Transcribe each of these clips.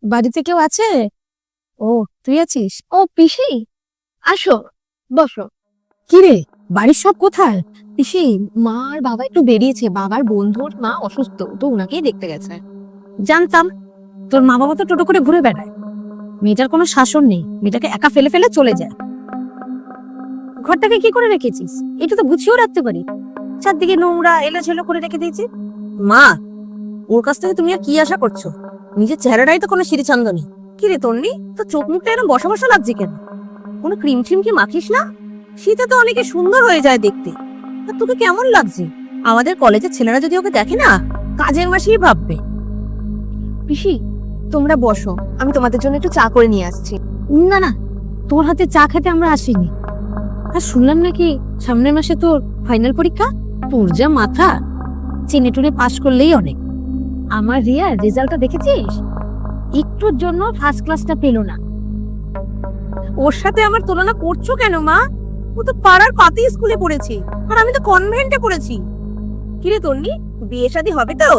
বাড়িতে কেউ আছে? ও, তুই আছিস? ও পিসি, আসো, বসো। কি রে, বাড়ির সব কোথায়? পিসি, মা আর বাবা একটু বেরিয়েছে, বাবার বন্ধুর মা অসুস্থ, তো ওনাকেই দেখতে গেছে। জানতাম। তোর মা বাবা তো টোটো করে ঘুরে বেড়ায়। মেয়েটার কোনো শাসন নেই, মেয়েটাকে একা ফেলে ফেলে চলে যায়। ঘরটাকে কি করে রেখেছিস? এটা তো গুছিয়েও রাখতে পারি। চারদিকে নোংরা এলোঝেলো করে রেখে দিয়েছি। মা, ওর কাছ থেকে তুমি আর কি আশা করছো? নিজের চেহারাটাই তো কোনো সিঁড়িছন্দ নেই। কি রে তন্নি, তো চোখ মুখটা এরকম বসা বসা লাগছে কেন? কোনো ক্রিম ট্রিম কি মাখিস না? শীতে তো অনেকে সুন্দর হয়ে যায় দেখতে। আর তোকে কেমন লাগছে? আমাদের কলেজের ছেলেরা যদি ওকে দেখে না, কাজের মাসিই ভাববে। পিসি, তোমরা বসো, আমি তোমাদের জন্য একটু চা করে নিয়ে আসছি। না না, তোর হাতে চা খেতে আমরা আসিনি। আর শুনলাম নাকি সামনের মাসে তোর ফাইনাল পরীক্ষা। তোর যা মাথা, চেনে টুনে পাশ করলেই অনেক। আমার রিয়ার রেজাল্টটা দেখেছিস? একটুর জন্য ফার্স্ট ক্লাসটা পেল না। ওর সাথে আমার তুলনা করছো কেন মা? ও তো পাড়ার পাতি স্কুলে পড়েছে, আর আমি তো কনভেন্টে পড়েছি। কিরে তন্নি, বিয়ে শাদী হবে তো,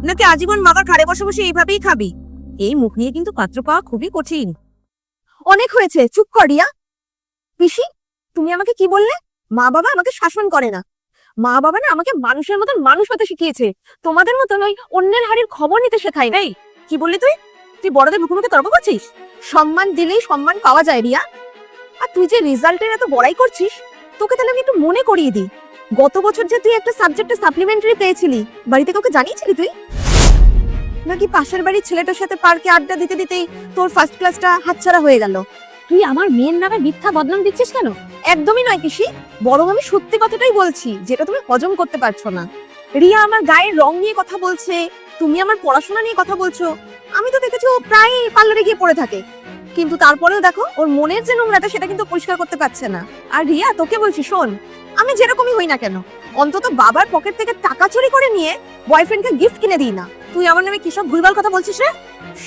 নাকি আজীবন মামার ঘাড়ে বসে বসে এইভাবেই খাবি? এই মুখ নিয়ে কিন্তু পাত্র পাওয়া খুবই কঠিন। অনেক হয়েছে, চুপ কর রিয়া। পিসি, তুমি আমাকে কি বললে? মা বাবা আমাকে শাসন করে না। মা বাবা না আমাকে মানুষের মতন মানুষ হতে শিখিয়েছে, তোমাদের মতন ওই অন্যের হাড়ির খবর নিতে শেখাই নাই। কি বললি তুই? তুই বড়দের মুখে মুখে তর্ক করছিস? সম্মান দিলেই সম্মান পাওয়া যায় রিয়া। আর তুই যে রেজাল্টের এত বড়াই করছিস, তোকে তাহলে আমি একটু মনে করিয়ে দিই। গত বছর যে তুই একটা সাবজেক্টে সাপ্লিমেন্টারি পেয়েছিলি, বাড়িতে কাউকে জানিয়েছিলি তুই? নাকি পাশের বাড়ির ছেলেটার সাথে পার্কে আড্ডা দিতে দিতেই তোর ফার্স্ট ক্লাসটা হাতছাড়া হয়ে গেল? তুই আমার মেয়ের নামে মিথ্যা বদনাম দিচ্ছিস কেন? একদমই নয় পিসি, বরং আমি সত্যি কথাটাই বলছি, যেটা তুমি হজম করতে পারছো না। রিয়া আমার গায়ের রং নিয়ে কথা বলছে, তুমি আমার পড়াশোনা নিয়ে কথা বলছো। আমি তো দেখেছি ও প্রায় পার্লারে গিয়ে পড়ে থাকে, কিন্তু তারপরেও দেখো ওর মনের যে নোংরাটা সেটা কিন্তু পরিষ্কার করতে পারছে না। আর রিয়া, তোকে বলছি শোন, আমি যেরকমই হই না কেন, অন্তত বাবার পকেট থেকে টাকা চুরি করে নিয়ে বয়ফ্রেন্ডকে গিফট কিনে দিই না। তুই আমার নামে কি সব ভুলভাল কথা বলছিস রে?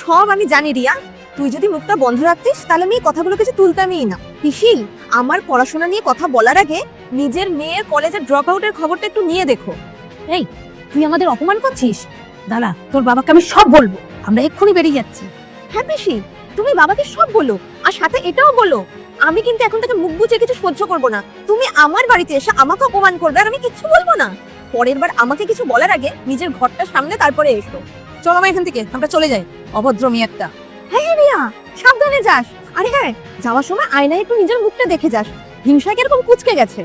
সব আমি জানি রিয়া, তুই যদি মুখটা বন্ধ রাখতিস তাহলে আমি এই কথাগুলো কিছু তুলতামই না। পিসি, আমার পড়াশোনা নিয়ে কথা বলার আগে নিজের মেয়ের কলেজের ড্রপ আউটের খবরটা একটু নিয়ে দেখো। এই, তুই আমাদের অপমান করছিস। দাঁড়া, তোর বাবাকে আমি সব বলবো। আমরা এক্ষুনি বেরিয়ে যাচ্ছি। হ্যাঁ পিসি, তুমি বাবাকে সব বলো, আর সাথে এটাও বলো, আমি কিন্তু এখন থেকে মুখ বুঝে কিছু সহ্য করবো না। তুমি আমার বাড়িতে এসে আমাকে অপমান করবে আর আমি কিচ্ছু বলবো না। পরের বার আমাকে কিছু বলার আগে নিজের ঘরটা সামনে তারপরে এসো। চলো আমার এখান থেকে, আমরা চলে যাই। অভদ্র মেয়ে একটা। হ্যাঁ হ্যাঁ রিয়া, সাবধানে যাস। আরে হ্যাঁ, যাওয়ার সময় আয়নায় একটু নিজের মুখটা দেখে যাস, হিংসা কিরকম কুচকে গেছে।